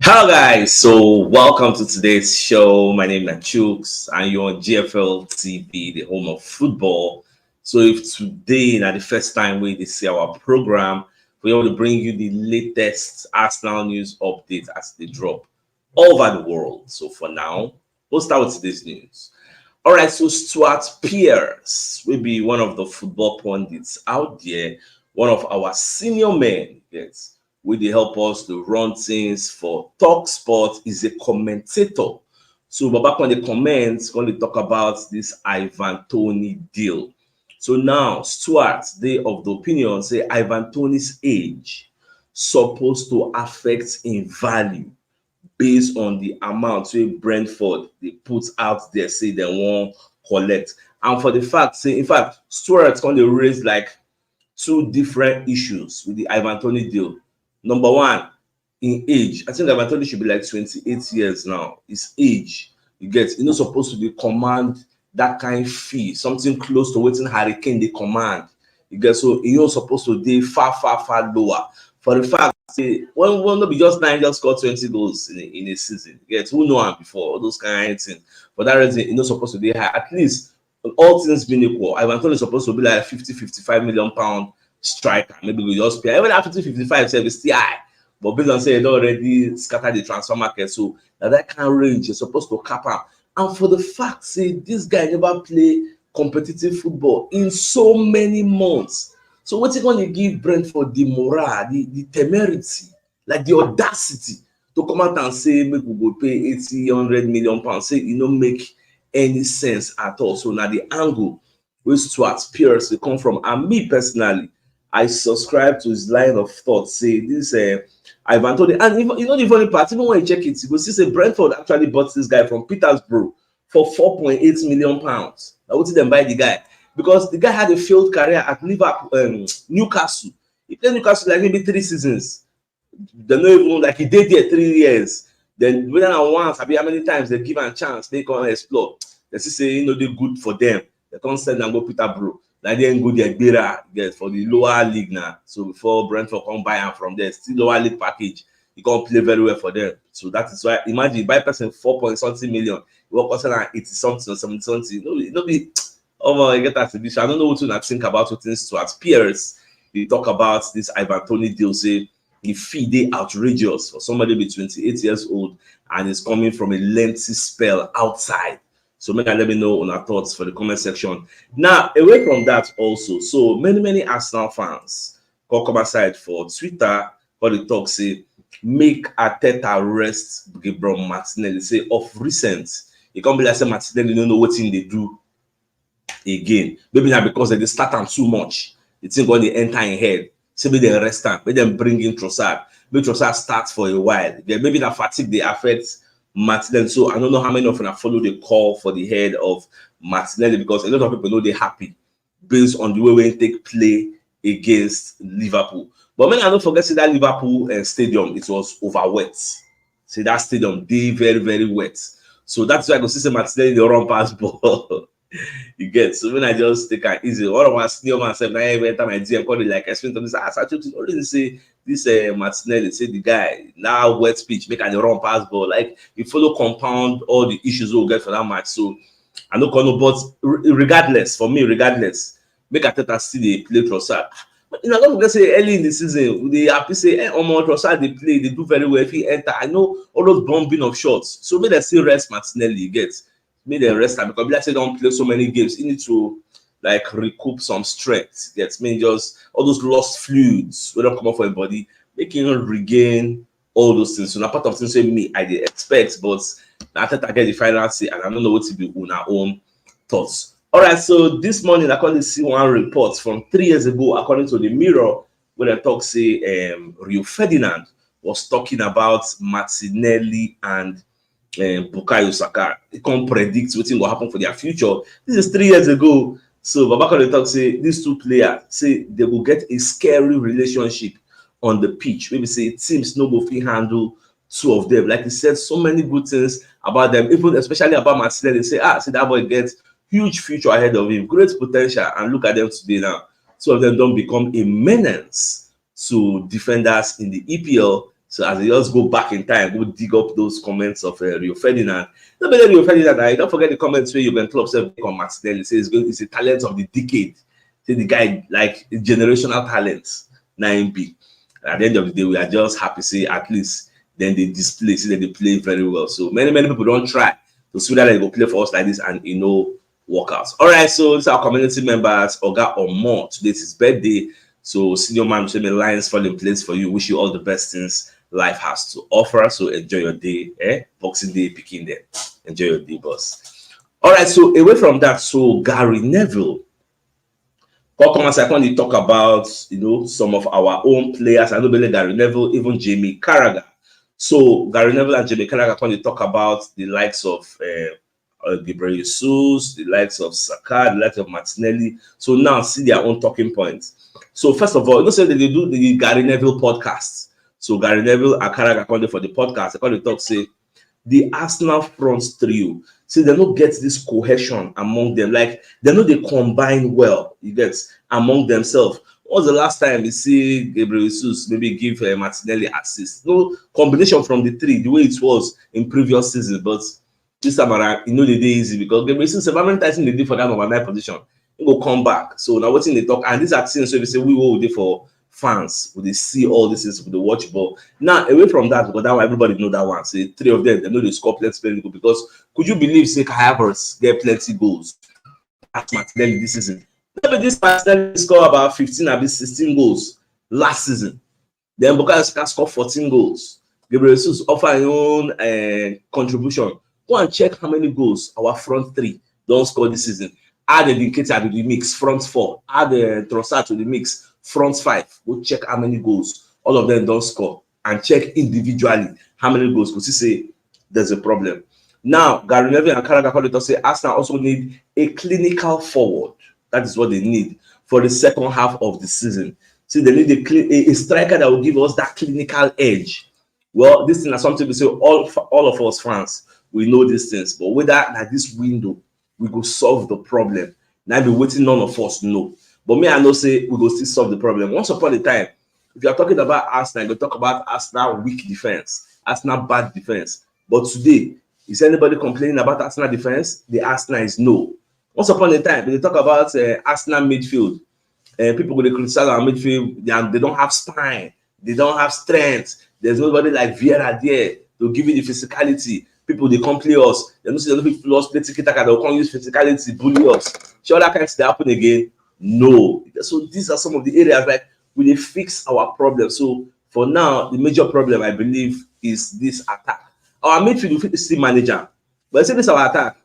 Hello guys, so welcome to today's show. My name is CHUKS and you're on GFL TV, the home of football. So if today is the first time we see our program, we want to bring you the latest Arsenal news updates as they drop all over the world. So for now, we'll start with today's news. All right, so Stuart Pearce will be one of the football pundits out there, one of our senior men. Yes, will they help us to run things for Talk Sport? Is a commentator. So back on the comments, going to talk about this Ivan Toney deal. So now Stuart, they of the opinion say Ivan Toney's age supposed to affect in value based on the amount wey Brentford they put out there, say they won't collect. And for the fact, say in fact, Stuart going to raise like two different issues with the Ivan Toney deal. Number one, in age, I think Ivan Toney should be like 28 years now. His age, you get, you're not supposed to be command that kind of fee, something close to what Harry Kane they command. You get, so you're supposed to be far lower. For the fact, say, one not be just nine, just score 20 goals in a season. You get, who know him before, all those kind of things. For that reason, you're not supposed to be high. At least, all things being equal, Ivan Toney is supposed to be like 50-55 million pound striker. Maybe we just pay. Even at 50-55, say it's still high. But based on say it already scattered the transfer market, so that kind of range is supposed to cap out. And for the fact, say this guy never play competitive football in so many months. So what's it going to give Brentford the morale, the temerity, like the audacity to come out and say make we go pay 80-100 million pounds? Say you don't make any sense at all. So now the angle which Stuart Pearce they come from, and me personally, I subscribe to his line of thought. Say this Ivan Toney, and even you know the funny part, even when you check it, you go see say Brentford actually bought this guy from Petersburg for 4.8 million pounds. I would see them buy the guy because the guy had a failed career at Liverpool, Newcastle. He played Newcastle like maybe 3 seasons. They don't even like he did there 3 years. Then whether than once, I mean how many times they give him a chance, they come and explore. They say they're good for them. They can't send and go Peterborough. Like they ain't good their better get for the lower league now. So before Brentford come buy him from there, still lower league package, he can't play very well for them. So that is why imagine buy person 4 point something million, you work also like 80 something or 70 something. No be oh my get that this. I don't know what to think about what things to as peers. They talk about this Ivan Toney deal, say the fee they outrageous for somebody be 28 years old and is coming from a lengthy spell outside. So make let me know on our thoughts for the comment section. Now, away from that also, so many Arsenal fans come aside for Twitter for the talk say make Arteta arrest Gabriel Martinelli. Say of recent, it can't be like say Martinelli don't know what thing they do again. Maybe not because they start them too much. The thing going to enter in head. Say maybe they arrest them, maybe them bring in Trossard. Maybe Trossard starts for a while. Maybe that fatigue they affect Martinelli. So I don't know how many of them follow the call for the head of Martinelli because a lot of people know they're happy based on the way we take play against Liverpool. But when I don't forget, see that Liverpool stadium, it was over wet. See that stadium, they very wet. So that's why I go see Martinelli the run pass ball. You get so when I just take it easy. One of my senior man said, "Now every time I DM call it like explain to me, I already say this Martinelli, say the guy now wet speech, make an run pass ball. Like you follow compound all the issues we'll get for that match. So I don't know, but regardless, for me, regardless, make Arteta still they play Trossard. But don't forget say early in the season, they happy say, Trossard they play, they do very well. If he enter, I know all those bombing of shots. So maybe they still rest Martinelli, gets. Made them rest time because let's say don't play so many games. You need to like recoup some strength. Gets me just all those lost fluids we don't come up for your body, making you regain all those things. So now part of things say me I did expect, but I thought I get the final say and I don't know what to be on our own thoughts. All right, so this morning I can see one report from 3 years ago, according to the Mirror, where they talk say Rio Ferdinand was talking about Martinelli and Bukayo Saka. It can't predict what will happen for their future. This is 3 years ago. So Babaka talk say these two players say they will get a scary relationship on the pitch. Maybe say teams no go fit handle two of them. Like he said, so many good things about them, even especially about Martinelli. They say, see that boy gets huge future ahead of him, great potential, and look at them today now. Two of them don't become a menace to defenders in the EPL. So as they just go back in time, go dig up those comments of Rio Ferdinand. Not better Rio Ferdinand. I don't forget the comments where you can club self on Martinelli. Says it's a talent of the decade. Say the guy like generational talent. 9B. At the end of the day, we are just happy. Say at least then they display. See that they play very well. So many people don't try to see that they go play for us like this and workouts. All right. So these are our community members. Oga or more. Today's his birthday. So senior man, Shemi Lions fall in place for you. Wish you all the best things life has to offer. So enjoy your day, Boxing Day, picking day. Enjoy your day, boss. All right, so away from that, so Gary Neville. Come as I can talk about some of our own players. I know Gary Neville, even Jamie Carragher. So Gary Neville and Jamie Carragher can talk about the likes of Gabriel Jesus, the likes of Saka, the likes of Martinelli. So now see their own talking points. So first of all, say that they do the Gary Neville podcast. So Gary Neville and Carragher come for the podcast. They talk say the Arsenal front trio. See, they don't get this cohesion among them. Like they know they combine well. You get among themselves. When was the last time you see Gabriel Jesus maybe give Martinelli assist? No combination from the three, the way it was in previous seasons. But this time around, the day easy because Gabriel Jesus, how many times they did for that number 9 position? He go come back. So now what's in the talk? And these are things so they say we will do for fans. Will they see all this is with the watch ball? Now away from that, because that one everybody know that one. So three of them, they know they score plenty goals because could you believe say Kai Havertz get plenty goals at Martinelli this season? Maybe this Martinelli score about 15 or 16 goals last season. Then Bukayo Saka score 14 goals. Gabriel Jesus offer his own contribution. Go and check how many goals our front three don't score this season. Add the indicator to the mix, front four. Add the Trossard to the mix, front five. Go check how many goals all of them don't score and check individually how many goals. Because you say there's a problem. Now, Gary Neville and Carragher say Arsenal also need a clinical forward. That is what they need for the second half of the season. See, they need a striker that will give us that clinical edge. Well, this thing is something we say all of us fans, we know these things. But whether at this window, we go solve the problem. Now be waiting, none of us know. But me, I know say we go still solve the problem. Once upon a time, if you are talking about Arsenal, you talk about Arsenal weak defense, Arsenal bad defense. But today, is anybody complaining about Arsenal defense? The Arsenal is no. Once upon a time, they talk about Arsenal midfield. People will criticize our midfield. They don't have spine. They don't have strength. There's nobody like Vieira there to give you the physicality. People they come play us. They don't see the people lost play tiki-taka. They'll come use physicality, bully us. Sure, that can't happen again. No. So these are some of the areas like we need fix our problem. So for now, the major problem I believe is this attack. Our midfield will still manager, but say this our attack.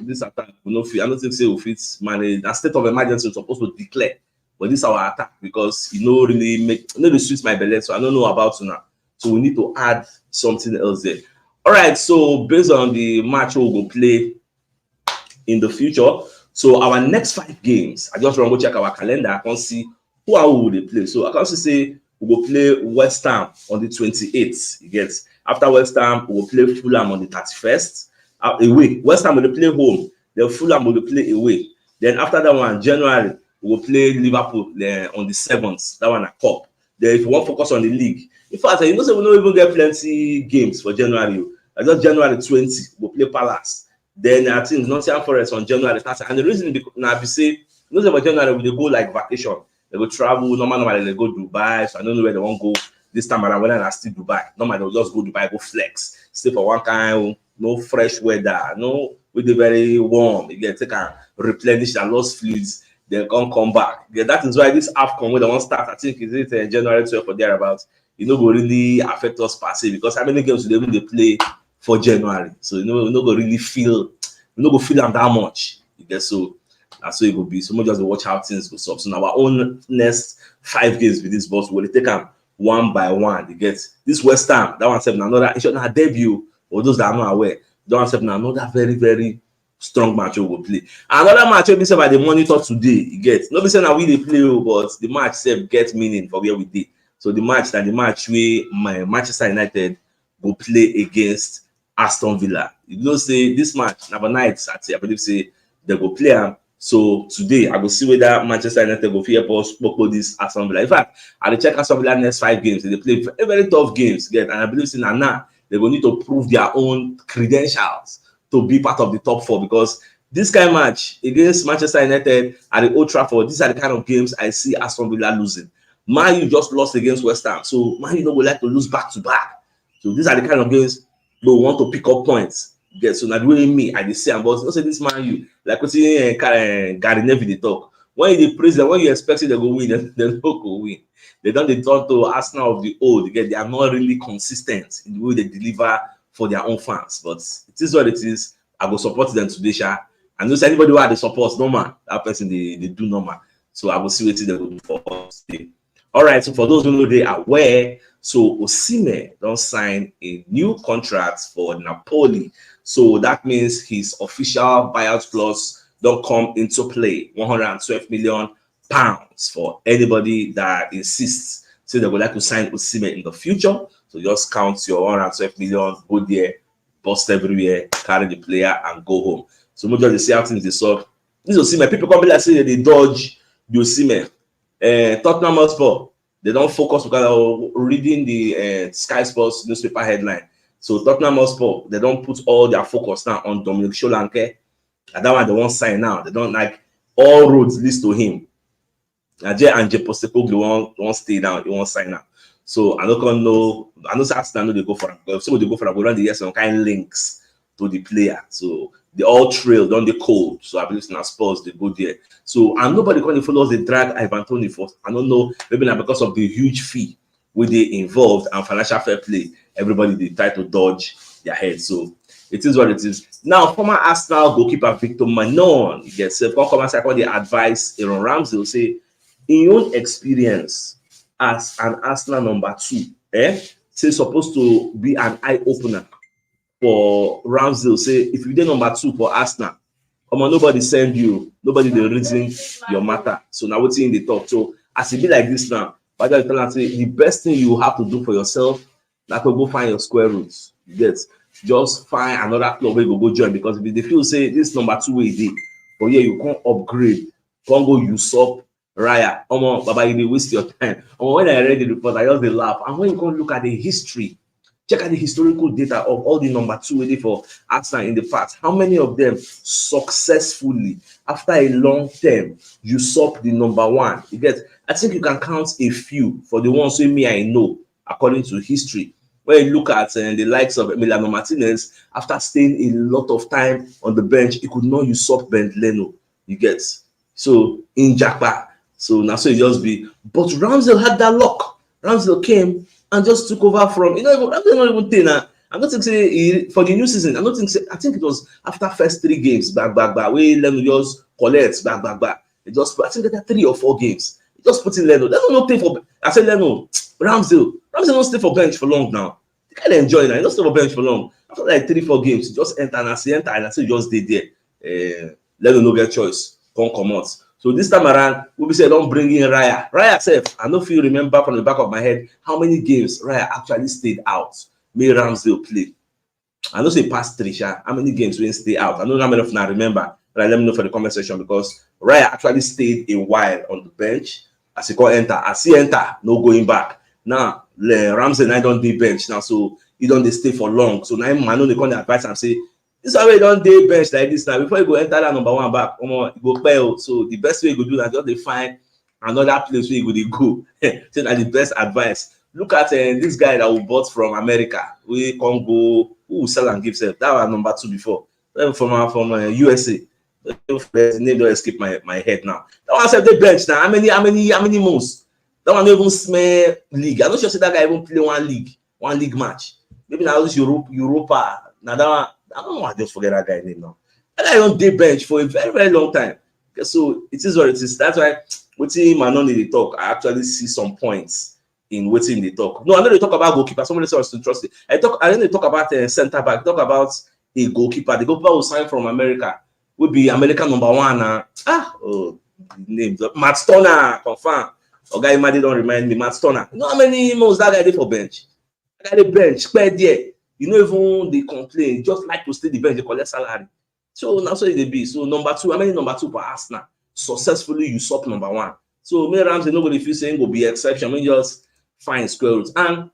This attack we no fit. I don't think say we fit manage. A state of emergency is supposed to declare, but this our attack because really suits my belly. So I don't know about now. So we need to add something else there. All right. So based on the match we will play in the future, so our next 5 games, I just want to go check our calendar. I can see who will they play. So I can say we will play West Ham on the 28th. You get after West Ham, we will play Fulham on the 31st. Away. West Ham will play home. Then Fulham will play away. Then after that one, January, we will play Liverpool on the 7th. That one a cup. Then if you want to focus on the league, in fact, we don't even get plenty games for January. Just January 20, we'll play Palace. Then I think Nottingham Forest on January 30. And the reason now, we say, for January, we go like vacation. They go travel. Normally, they go Dubai. So I don't know where they want to go this time around. When I still Dubai, normally they'll just go Dubai, go flex, stay for one time. No fresh weather, no with the very warm. You get take and replenish and lost fluids, then come back. Yeah, that is why this AFCON when they want start, I think is it January 12 or thereabouts. Will really affect us per se because how many games do they play for January? So go really feel, go feel them that much. You get so that's what it will be. So we just watch how things go up. So now our own next 5 games with this boss, we'll take them one by one. You get this West Ham, that one said another. It's not debut. For those that are not aware, don't accept another very, very strong match we will play. Another match will be said by the monitor today. You get not be saying that we they play, but the match self gets meaning for where we did. So the match where my Manchester United go play against Aston Villa. You know, say this match, number night, I believe say they go play So today I will see whether Manchester United will help us spoke this assembly. In fact, I will check assembly next 5 games. They play very, very tough games. Again, and I believe in now they will need to prove their own credentials to be part of the top 4, because this kind of match against Manchester United at the Old Trafford, these are the kind of games I see Aston Villa losing. Man U just lost against West Ham, so Man U would like to lose back to back. So these are the kind of games they want to pick up points. Get so not really me. I say, but don't say this Man U like what Gary Neville they talk. When you praise them, when you expect they go win, they don't go win. They don't they turn to Arsenal of the old. They are not really consistent in the way they deliver for their own fans. But it is what it is. I will support them today, Sha. And those anybody who had the support, normal. That person they do normal. So I will see what they will do for us today. All right. So for those who know they are aware, so Osimhen don't sign a new contract for Napoli. So that means his official buyout clause don't come into play. 112 million pounds for anybody that insists. So they would like to sign Osimhen in the future. So just count your 112 million, go there, bust everywhere, carry the player and go home. So most of the see how things they solve. This Osimhen, people come be like say they dodge the Osimhen. Tottenham Hotspur, they don't focus because of reading the Sky Sports newspaper headline. So Tottenham Hotspur, they don't put all their focus now on Dominic Solanke. And that one they won't sign now. They don't like all roads leads to him. And Postecoglou won't stay down, he won't sign now. So I don't know. I know Arsenal they go for him. Some they go for him, run the yes some kind of links to the player. So they all trail down the code. So I believe in Spurs they go there. So and nobody can follow us. They drag Ivan Toney for. I don't know, maybe not because of the huge fee where they involved and financial fair play. Everybody they try to dodge their head. So it is what it is. Now, former Arsenal goalkeeper Victor Manon gets come and second the advice Aaron Ramsdale say, in your own experience as an Arsenal number 2, say supposed to be an eye opener for Ramsdale. Say if you did number 2 for Arsenal, nobody send you, nobody they reason your matter. So now what's in the talk? So as it be like this now, but I tell them say the best thing you have to do for yourself, like to go find your square roots. You get just find another club where you go join, because if they feel say this number 2 way dey, but yeah, you can't upgrade, can't go usurp Raya. Baba, you waste your time. When I read the report, I just laugh. And when you go look at the history, check out the historical data of all the number 2 way for Arsenal in the past. How many of them successfully, after a long term, usurp the number 1? You get, I think you can count a few for the ones with me I know, according to history. When you look at the likes of Emiliano Martinez, after staying a lot of time on the bench, he could not usurp Ben Leno. You get, so in Japan. So now so it just be, but Ramsdale had that luck. Ramsdale came and just took over from, Ramsdale not even thing. I'm not say for the new season. I think it was after first 3 games, back. We Leno just collect back. It just, I think there 3 or 4 games. It just put in Leno. Leno not stay for. I said Leno, Ramsdale don't stay for bench for long now. You can't enjoy that. You don't stay for bench for long. After like 3-4 games, you just enter and I say just stay there. Leno no get choice. Come out. So this time around, we be say don't bring in Raya. Raya self, I don't know if you remember from the back of my head how many games Raya actually stayed out. May Ramsdale play. I know say past 3, how many games we stay out. I don't know how many of them I remember, but let me know for the comment section, because Raya actually stayed a while on the bench. As he can enter, as he enter, no going back. Now Ramsdale I don't do bench now, so he don't stay for long. So now I know they come advice and say, this way don't day bench like this now. Before you go enter that number 1 back, you go fail. So the best way you go do that, just they find another place where you go. So that's the best advice. Look at this guy that we bought from America. We can't go who sell and give self. That was number 2 before. From USA. The name don't escape my head now. That one said the bench now. How many months? That one don't even smell league. I'm not sure that guy even play one league match. Maybe now this Europa. Now that one. I don't know. I just forget that guy's name now. That guy on day bench for a very, very long time. Okay, so it is what it is. That's why waiting Manon in the talk, I actually see some points in waiting the talk. No, I know they talk about goalkeeper. Somebody else to trust it. I know they talk about center back. Talk about a goalkeeper. The goalkeeper who signed from America would be American number 1. Name Matt Stoner. Confirm. Or guy might don't remind me. Matt Stoner. You know how many months that guy did for bench? That guy did bench. Square there. You know, even they complain, just like to stay the bench, they collect salary. So now so they be. So number two, how many number two for Arsenal successfully usurp number one? So me Ramsdale, nobody feel saying will be exception. We just find square roots. And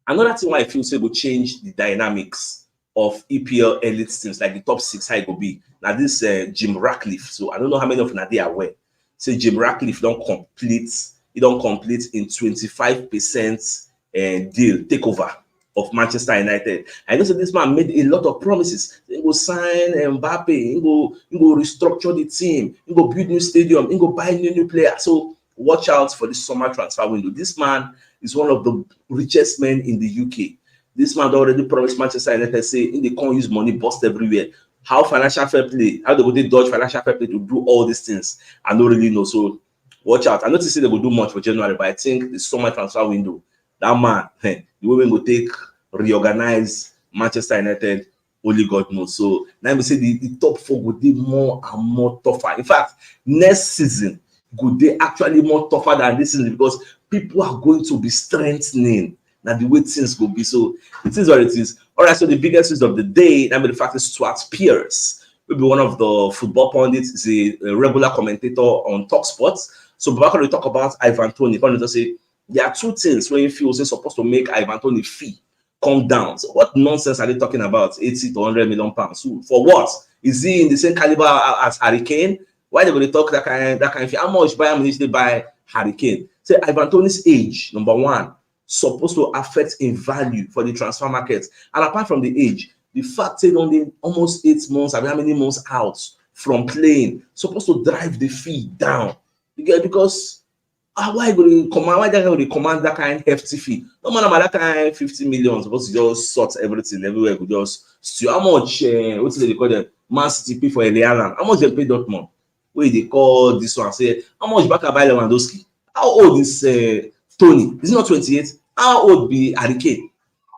another thing why I feel say will change the dynamics of EPL elite teams, like the top six, how it will be. Now this Jim Ratcliffe. So I don't know how many of you are aware. Say Jim Ratcliffe don't complete in 25% deal takeover of Manchester United. I know that this man made a lot of promises. He go sign Mbappe, he go restructure the team, he go build new stadium, he go buy new players. So watch out for the summer transfer window. This man is one of the richest men in the UK. This man already promised Manchester United, say they can't use money, bust everywhere. How financial fair play, how they go dodge financial fair play to do all these things, I don't really know. So watch out. I know to say they will do much for January, but I think the summer transfer window, that man, the women will take reorganize Manchester United, only God knows. So now we say the top four would be more and more tougher. In fact, next season could they actually more tougher than this season because people are going to be strengthening. Now the way things will be. So it is what it is. All right. So the biggest news of the day, I mean, the fact is Stuart Pearce will be one of the football pundits. Is a regular commentator on Talk Sports. So before we talk about Ivan Toney, going to say there are two things when you feel say supposed to make Ivan Toney fee come down. So what nonsense are they talking about? 80 to 100 million pounds. So for what? Is he in the same caliber as Harry Kane? Why they going to talk that kind of thing? How much Bayern Munich they buy Harry Kane? Say Ivan Toney's age, number one, supposed to affect in value for the transfer market. And apart from the age, the fact that only almost 8 months, I mean, how many months out from playing, supposed to drive the fee down. Because why they command that kind of hefty fee? No matter that kind of 50 million, supposed to just sort everything everywhere. Could just steal. How much? What do they call them? Man City pay for Elialan. How much they pay Dortmund? Where they call this one? Say how much back by Lewandowski? How old is Toney? Is he not 28? How old be Harry Kane?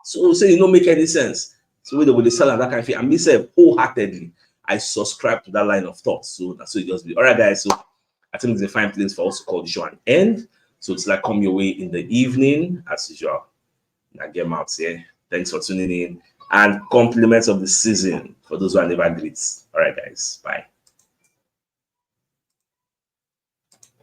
So say it don't make any sense. So whether they sell that kind of thing, and me say wholeheartedly, I subscribe to that line of thought. So that's what it just be. All right, guys. So I think it's a fine place for us to call the show an end. So it's like come your way in the evening, as usual. Now get out here. Thanks for tuning in. And compliments of the season for those who are never great. All right, guys. Bye.